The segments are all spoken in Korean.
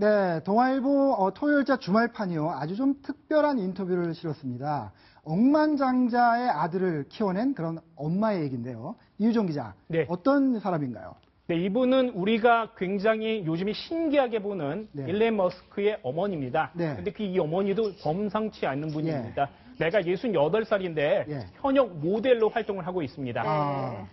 네, 동아일보 토요일자 주말판이요. 아주 좀 특별한 인터뷰를 실었습니다. 억만장자의 아들을 키워낸 그런 엄마의 얘기인데요. 이유정 기자, 네. 어떤 사람인가요? 네, 이분은 우리가 굉장히 요즘에 신기하게 보는 네. 일론 머스크의 어머니입니다. 네. 근데 이 어머니도 범상치 않는 분입니다. 예. 내가 68살인데 예. 현역 모델로 활동을 하고 있습니다. 아,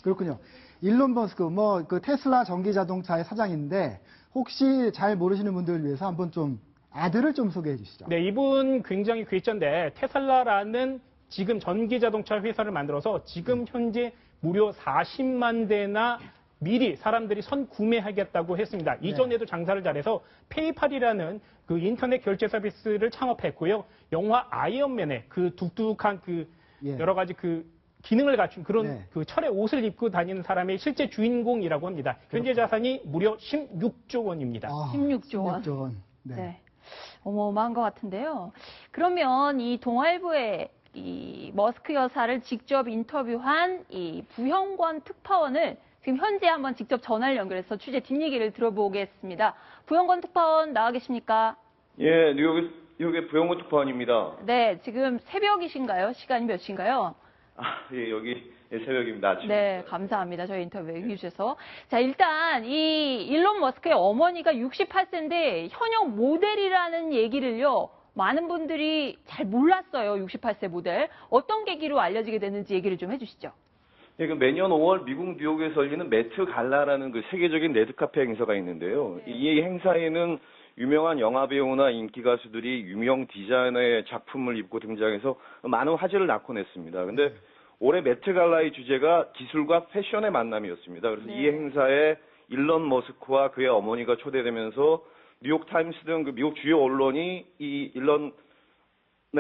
그렇군요. 일론 머스크, 그 테슬라 전기 자동차의 사장인데 혹시 잘 모르시는 분들을 위해서 한번 좀 아들을 좀 소개해 주시죠. 네, 이분 굉장히 괴짜인데 테슬라라는 지금 전기 자동차 회사를 만들어서 지금 현재 무려 40만 대나 미리 사람들이 선구매하겠다고 했습니다. 이전에도 장사를 잘해서 페이팔이라는 그 인터넷 결제 서비스를 창업했고요. 영화 아이언맨의 그 독특한 그 예. 여러 가지 그 기능을 갖춘 그런 네. 그 철의 옷을 입고 다니는 사람의 실제 주인공이라고 합니다. 현재 자산이 무려 16조 원입니다. 16조 원. 16조 원. 네. 네. 어마어마한 것 같은데요. 그러면 이 동아일보의 이 머스크 여사를 직접 인터뷰한 이 부형권 특파원을 지금 현재 한번 직접 전화를 연결해서 취재 뒷얘기를 들어보겠습니다. 부형권 특파원 나와 계십니까? 예, 뉴욕의 부영구 특파원입니다. 네, 지금 새벽이신가요? 시간이 몇 시인가요? 예, 여기 새벽입니다. 아침. 네, 감사합니다. 저희 인터뷰 해주셔서. 자, 일단 이 일론 머스크의 어머니가 68세인데 현역 모델이라는 얘기를요. 많은 분들이 잘 몰랐어요. 68세 모델. 어떤 계기로 알려지게 됐는지 얘기를 좀 해주시죠. 예, 그 매년 5월 미국 뉴욕에서 열리는 매트 갈라라는 그 세계적인 레드카페 행사가 있는데요. 네. 이 행사에는 유명한 영화 배우나 인기 가수들이 유명 디자이너의 작품을 입고 등장해서 많은 화제를 낳곤 했습니다. 근데 올해 매트 갈라의 주제가 기술과 패션의 만남이었습니다. 그래서 네. 이 행사에 일론 머스크와 그의 어머니가 초대되면서 뉴욕타임스 등 그 미국 주요 언론이 이 일론의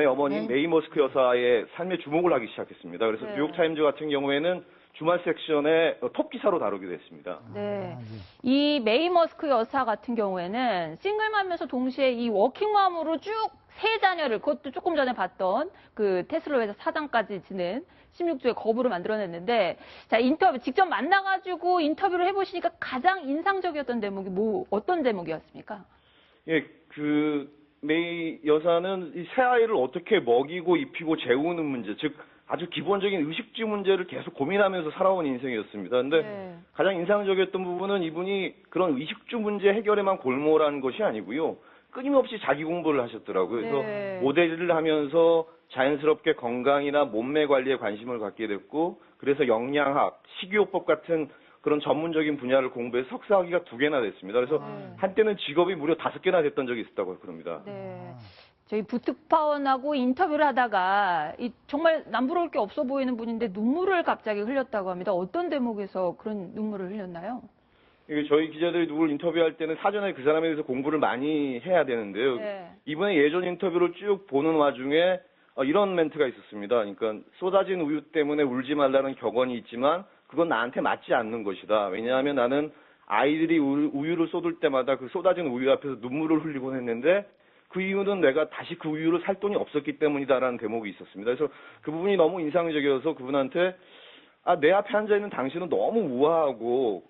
어머니 메이 머스크 여사의 삶에 주목을 하기 시작했습니다. 그래서 네. 뉴욕타임즈 같은 경우에는 주말 섹션에 톱 기사로 다루기도 했습니다. 네. 아, 예. 이 메이 머스크 여사 같은 경우에는 싱글맘면서 동시에 이 워킹맘으로 쭉 세 자녀를, 그것도 조금 전에 봤던 그 테슬라 회사 사장까지 지낸 16조의 거부를 만들어냈는데, 자, 인터뷰, 직접 만나가지고 인터뷰를 해보시니까 가장 인상적이었던 대목이 어떤 대목이었습니까? 예, 그 메이 여사는 이 새 아이를 어떻게 먹이고 입히고 재우는 문제, 즉 아주 기본적인 의식주 문제를 계속 고민하면서 살아온 인생이었습니다. 근데 네. 가장 인상적이었던 부분은 이분이 그런 의식주 문제 해결에만 골몰한 것이 아니고요. 끊임없이 자기 공부를 하셨더라고요. 그래서 네. 모델을 하면서 자연스럽게 건강이나 몸매 관리에 관심을 갖게 됐고, 그래서 영양학, 식이요법 같은 그런 전문적인 분야를 공부해서 석사학위가 2개나 됐습니다. 그래서 한때는 직업이 무려 5개나 됐던 적이 있었다고 그럽니다. 네. 저희 부특파원하고 인터뷰를 하다가 정말 남부러울 게 없어 보이는 분인데 눈물을 갑자기 흘렸다고 합니다. 어떤 대목에서 그런 눈물을 흘렸나요? 이게 저희 기자들이 누굴 인터뷰할 때는 사전에 그 사람에 대해서 공부를 많이 해야 되는데요. 네. 이번에 예전 인터뷰를 쭉 보는 와중에 이런 멘트가 있었습니다. 그러니까 쏟아진 우유 때문에 울지 말라는 격언이 있지만 그건 나한테 맞지 않는 것이다. 왜냐하면 나는 아이들이 우유를 쏟을 때마다 그 쏟아진 우유 앞에서 눈물을 흘리곤 했는데 그 이유는 내가 다시 그 우유를 살 돈이 없었기 때문이다라는 대목이 있었습니다. 그래서 그 부분이 너무 인상적이어서 그분한테 내 앞에 앉아있는 당신은 너무 우아하고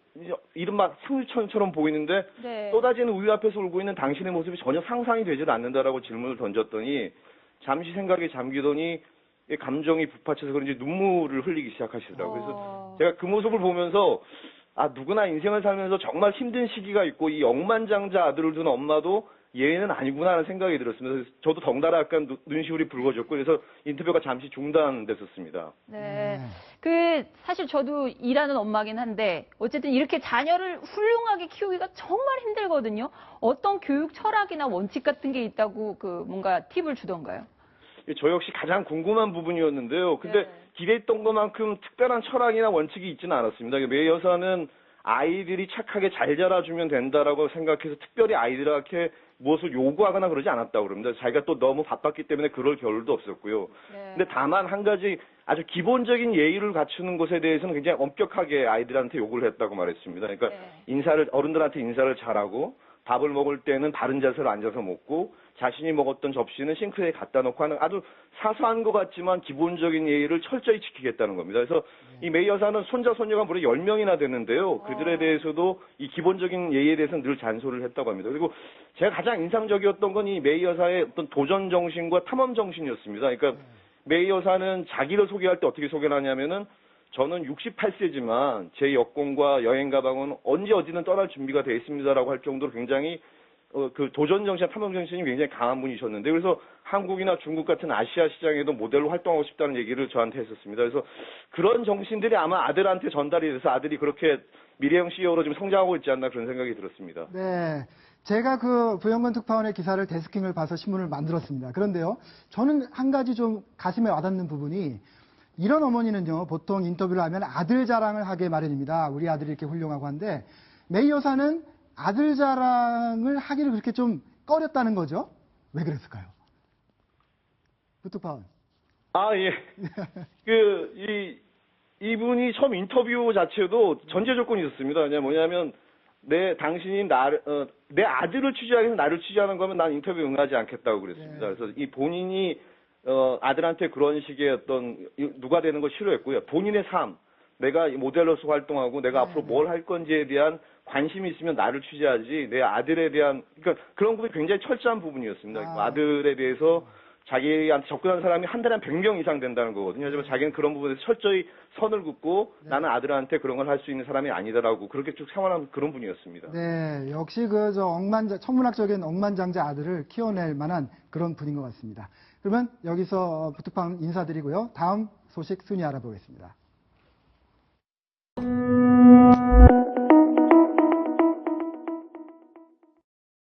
이른바 상류천처럼 보이는데 네. 쏟아지는 우유 앞에서 울고 있는 당신의 모습이 전혀 상상이 되질 않는다라고 질문을 던졌더니 잠시 생각에 잠기더니 감정이 북받쳐서 그런지 눈물을 흘리기 시작하시더라고요. 그래서 제가 그 모습을 보면서 누구나 인생을 살면서 정말 힘든 시기가 있고 이 억만장자 아들을 둔 엄마도 예외는 아니구나 하는 생각이 들었습니다. 그래서 저도 덩달아 약간 눈시울이 붉어졌고 그래서 인터뷰가 잠시 중단됐었습니다. 네. 사실 저도 일하는 엄마긴 한데 어쨌든 이렇게 자녀를 훌륭하게 키우기가 정말 힘들거든요. 어떤 교육 철학이나 원칙 같은 게 있다고 뭔가 팁을 주던가요? 저 역시 가장 궁금한 부분이었는데요. 근데 네. 기대했던 것만큼 특별한 철학이나 원칙이 있지는 않았습니다. 메이 여사는 아이들이 착하게 잘 자라주면 된다라고 생각해서 특별히 아이들한테 무엇을 요구하거나 그러지 않았다고 그럽니다. 자기가 또 너무 바빴기 때문에 그럴 겨를도 없었고요. 네. 근데 다만 한 가지 아주 기본적인 예의를 갖추는 것에 대해서는 굉장히 엄격하게 아이들한테 요구를 했다고 말했습니다. 그러니까 네. 어른들한테 인사를 잘하고 밥을 먹을 때는 바른 자세로 앉아서 먹고 자신이 먹었던 접시는 싱크대에 갖다 놓고 하는 아주 사소한 것 같지만 기본적인 예의를 철저히 지키겠다는 겁니다. 그래서 이 메이 여사는 손자 손녀가 무려 10명이나 되는데요. 그들에 대해서도 이 기본적인 예의에 대해서는 늘 잔소리를 했다고 합니다. 그리고 제가 가장 인상적이었던 건 이 메이 여사의 어떤 도전 정신과 탐험 정신이었습니다. 그러니까 메이 여사는 자기를 소개할 때 어떻게 소개를 하냐면은 저는 68세지만 제 여권과 여행 가방은 언제 어디든 떠날 준비가 되어 있습니다라고 할 정도로 굉장히 그 도전 정신, 탐험 정신이 굉장히 강한 분이셨는데 그래서 한국이나 중국 같은 아시아 시장에도 모델로 활동하고 싶다는 얘기를 저한테 했었습니다. 그래서 그런 정신들이 아마 아들한테 전달이 돼서 아들이 그렇게 미래형 CEO로 지금 성장하고 있지 않나 그런 생각이 들었습니다. 네. 제가 그 부영건 특파원의 기사를 데스킹을 봐서 신문을 만들었습니다. 그런데요, 저는 한 가지 좀 가슴에 와닿는 부분이 이런 어머니는요, 보통 인터뷰를 하면 아들 자랑을 하게 마련입니다. 우리 아들이 이렇게 훌륭하고 한데, 메이 여사는 아들 자랑을 하기를 그렇게 좀 꺼렸다는 거죠? 왜 그랬을까요? 부특파원. 아, 예. 이분이 처음 인터뷰 자체도 전제 조건이 있었습니다. 뭐냐면, 당신이 내 아들을 취재하기 위해서 나를 취재하는 거면 난 인터뷰 응하지 않겠다고 그랬습니다. 네. 그래서 이 본인이, 아들한테 그런 식의 누가 되는 걸 싫어했고요. 본인의 삶, 내가 모델로서 활동하고 내가 앞으로 뭘 할 건지에 대한 관심이 있으면 나를 취재하지, 내 아들에 대한, 그러니까 그런 부분이 굉장히 철저한 부분이었습니다. 아들에 대해서 자기한테 접근한 사람이 한 달에 한 100명 이상 된다는 거거든요. 하지만 자기는 그런 부분에서 철저히 선을 긋고 나는 아들한테 그런 걸 할 수 있는 사람이 아니다라고 그렇게 쭉 생활한 그런 분이었습니다. 네, 역시 천문학적인 억만장자 아들을 키워낼 만한 그런 분인 것 같습니다. 그러면 여기서 부특파원 인사드리고요. 다음 소식 순위 알아보겠습니다.